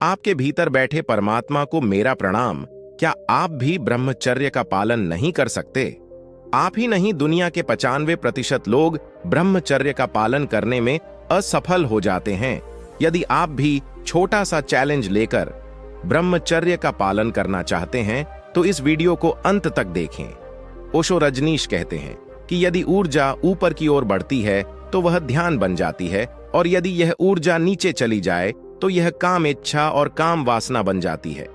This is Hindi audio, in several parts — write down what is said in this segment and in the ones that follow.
आपके भीतर बैठे परमात्मा को मेरा प्रणाम। क्या आप भी ब्रह्मचर्य का पालन नहीं कर सकते? आप ही नहीं, दुनिया के 95% लोग ब्रह्मचर्य का पालन करने में असफल हो जाते हैं। यदि आप भी छोटा सा चैलेंज लेकर ब्रह्मचर्य का पालन करना चाहते हैं तो इस वीडियो को अंत तक देखें। ओशो रजनीश कहते हैं कि यदि ऊर्जा ऊपर की ओर बढ़ती है तो वह ध्यान बन जाती है, और यदि यह ऊर्जा नीचे चली जाए तो यह काम इच्छा और काम वासना बन जाती है।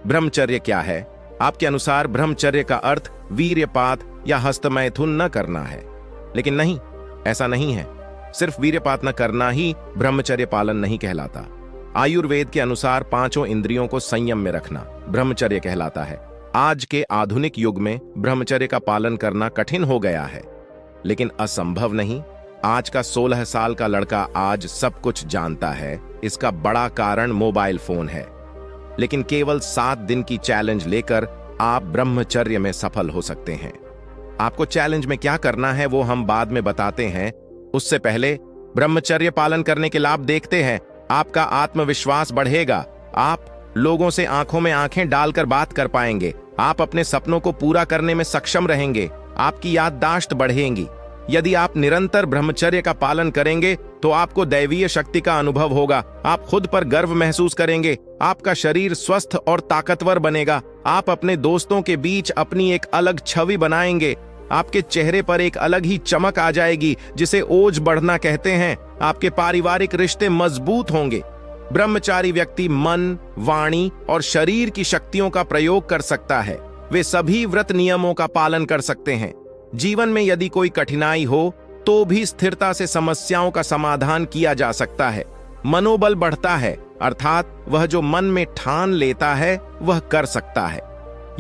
ब्रह्मचर्य क्या है? आपके अनुसार ब्रह्मचर्य का अर्थ वीर्यपात या हस्तमैथुन न करना है, लेकिन नहीं, ऐसा नहीं है। सिर्फ वीर्यपात न करना ही ब्रह्मचर्य पालन नहीं कहलाता। आयुर्वेद के अनुसार 5 इंद्रियों को संयम में रखना ब्रह्मचर्य कहलाता है। आज के आधुनिक युग में ब्रह्मचर्य का पालन करना कठिन हो गया है, लेकिन असंभव नहीं। आज का 16 साल का लड़का आज सब कुछ जानता है। इसका बड़ा कारण मोबाइल फोन है। लेकिन केवल 7 दिन की चैलेंज लेकर आप ब्रह्मचर्य में सफल हो सकते हैं। आपको चैलेंज में क्या करना है वो हम बाद में बताते हैं। उससे पहले ब्रह्मचर्य पालन करने के लाभ देखते हैं। आपका आत्मविश्वास बढ़ेगा। आप लोगों से आंखों में आंखें डालकर बात कर पाएंगे। आप अपने सपनों को पूरा करने में सक्षम रहेंगे। आपकी याददाश्त बढ़ेगी। यदि आप निरंतर ब्रह्मचर्य का पालन करेंगे तो आपको दैवीय शक्ति का अनुभव होगा। आप खुद पर गर्व महसूस करेंगे। आपका शरीर स्वस्थ और ताकतवर बनेगा। आप अपने दोस्तों के बीच अपनी एक अलग छवि बनाएंगे। आपके चेहरे पर एक अलग ही चमक आ जाएगी, जिसे ओज बढ़ना कहते हैं। आपके पारिवारिक रिश्ते मजबूत होंगे। ब्रह्मचारी व्यक्ति मन, वाणी और शरीर की शक्तियों का प्रयोग कर सकता है। वे सभी व्रत नियमों का पालन कर सकते हैं। जीवन में यदि कोई कठिनाई हो तो भी स्थिरता से समस्याओं का समाधान किया जा सकता है। मनोबल बढ़ता है, अर्थात वह जो मन में ठान लेता है वह कर सकता है।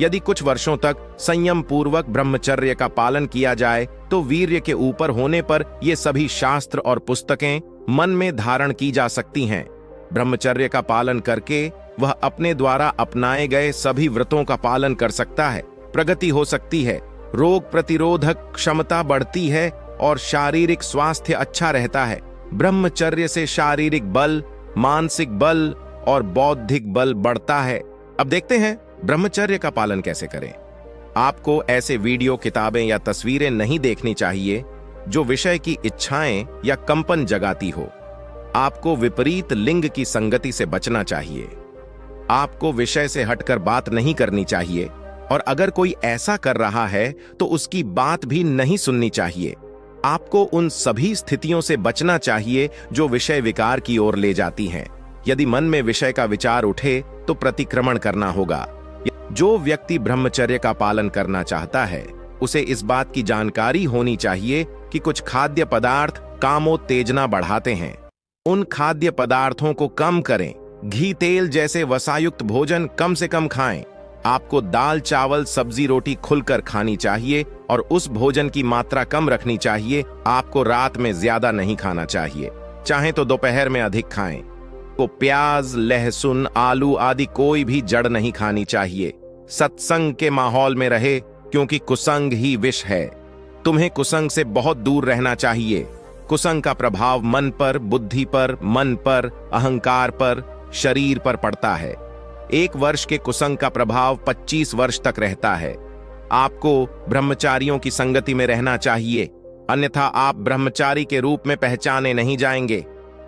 यदि कुछ वर्षों तक संयम पूर्वक ब्रह्मचर्य का पालन किया जाए तो वीर्य के ऊपर होने पर ये सभी शास्त्र और पुस्तकें मन में धारण की जा सकती हैं। ब्रह्मचर्य का पालन करके वह अपने द्वारा अपनाए गए सभी व्रतों का पालन कर सकता है। प्रगति हो सकती है, रोग प्रतिरोधक क्षमता बढ़ती है और शारीरिक स्वास्थ्य अच्छा रहता है। ब्रह्मचर्य से शारीरिक बल, मानसिक बल और बौद्धिक बल बढ़ता है। अब देखते हैं ब्रह्मचर्य का पालन कैसे करें। आपको ऐसे वीडियो, किताबें या तस्वीरें नहीं देखनी चाहिए जो विषय की इच्छाएं या कंपन जगाती हो। आपको विपरीत लिंग की संगति से बचना चाहिए। आपको विषय से हटकर बात नहीं करनी चाहिए, और अगर कोई ऐसा कर रहा है तो उसकी बात भी नहीं सुननी चाहिए। आपको उन सभी स्थितियों से बचना चाहिए जो विषय विकार की ओर ले जाती हैं। यदि मन में विषय का विचार उठे तो प्रतिक्रमण करना होगा। जो व्यक्ति ब्रह्मचर्य का पालन करना चाहता है उसे इस बात की जानकारी होनी चाहिए कि कुछ खाद्य पदार्थ कामोत्तेजना बढ़ाते हैं। उन खाद्य पदार्थों को कम करें। घी, तेल जैसे वसायुक्त भोजन कम से कम खाएं। आपको दाल, चावल, सब्जी, रोटी खुलकर खानी चाहिए और उस भोजन की मात्रा कम रखनी चाहिए। आपको रात में ज्यादा नहीं खाना चाहिए, चाहे तो दोपहर में अधिक खाएं। को प्याज, लहसुन, आलू आदि कोई भी जड़ नहीं खानी चाहिए। सत्संग के माहौल में रहे, क्योंकि कुसंग ही विष है। तुम्हें कुसंग से बहुत दूर रहना चाहिए। कुसंग का प्रभाव मन पर, बुद्धि पर, मन पर, अहंकार पर, शरीर पर पड़ता है। 1 वर्ष के कुसंग का प्रभाव 25 वर्ष तक रहता है। आपको ब्रह्मचारियों की संगति में रहना चाहिए, अन्यथा आप ब्रह्मचारी के रूप में पहचाने नहीं जाएंगे।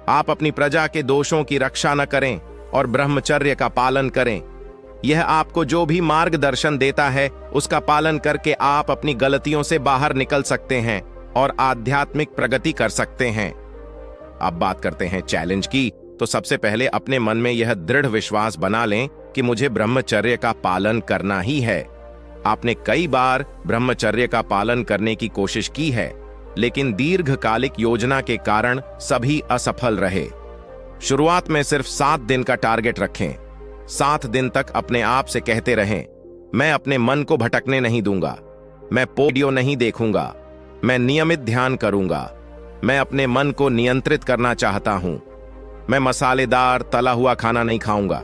आप अपनी प्रजा के दोषों की रक्षा न करें और ब्रह्मचर्य का पालन करें। यह आपको जो भी मार्गदर्शन देता है उसका पालन करके आप अपनी गलतियों से बाहर निकल सकते हैं और आध्यात्मिक प्रगति कर सकते हैं। अब बात करते हैं चैलेंज की। तो सबसे पहले अपने मन में यह दृढ़ विश्वास बना लें कि मुझे ब्रह्मचर्य का पालन करना ही है। आपने कई बार ब्रह्मचर्य का पालन करने की कोशिश की है, लेकिन दीर्घकालिक योजना के कारण सभी असफल रहे। शुरुआत में सिर्फ 7 दिन का टारगेट रखें। 7 दिन तक अपने आप से कहते रहें, मैं अपने मन को भटकने नहीं दूंगा, मैं वीडियो नहीं देखूंगा, मैं नियमित ध्यान करूंगा, मैं अपने मन को नियंत्रित करना चाहता हूं, मैं मसालेदार तला हुआ खाना नहीं खाऊंगा।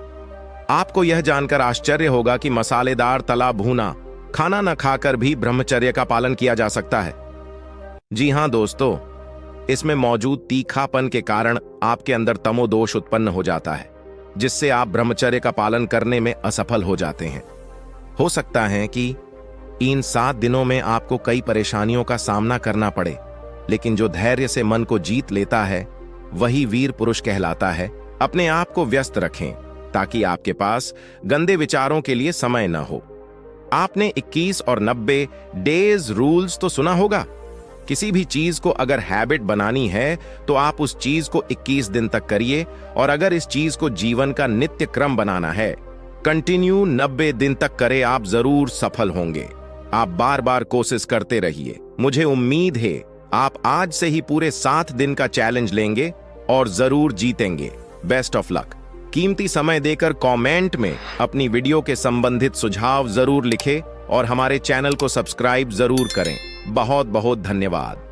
आपको यह जानकर आश्चर्य होगा कि मसालेदार तला भुना खाना न खाकर भी ब्रह्मचर्य का पालन किया जा सकता है। जी हां दोस्तों, इसमें मौजूद तीखापन के कारण आपके अंदर तमोदोष उत्पन्न हो जाता है, जिससे आप ब्रह्मचर्य का पालन करने में असफल हो जाते हैं। हो सकता है कि इन 7 दिनों में आपको कई परेशानियों का सामना करना पड़े, लेकिन जो धैर्य से मन को जीत लेता है वही वीर पुरुष कहलाता है। अपने आप को व्यस्त रखें ताकि आपके पास गंदे विचारों के लिए समय न हो। आपने 21 और 90 डेज रूल्स तो सुना होगा। किसी भी चीज को अगर हैबिट बनानी है तो आप उस चीज को 21 दिन तक करिए, और अगर इस चीज को जीवन का नित्य क्रम बनाना है, कंटिन्यू 90 दिन तक करें, आप जरूर सफल होंगे। आप बार बार कोशिश करते रहिए। मुझे उम्मीद है आप आज से ही पूरे 7 दिन का चैलेंज लेंगे और जरूर जीतेंगे। Best of luck. कीमती समय देकर कमेंट में अपनी वीडियो के संबंधित सुझाव जरूर लिखें और हमारे चैनल को सब्सक्राइब जरूर करें। बहुत बहुत धन्यवाद।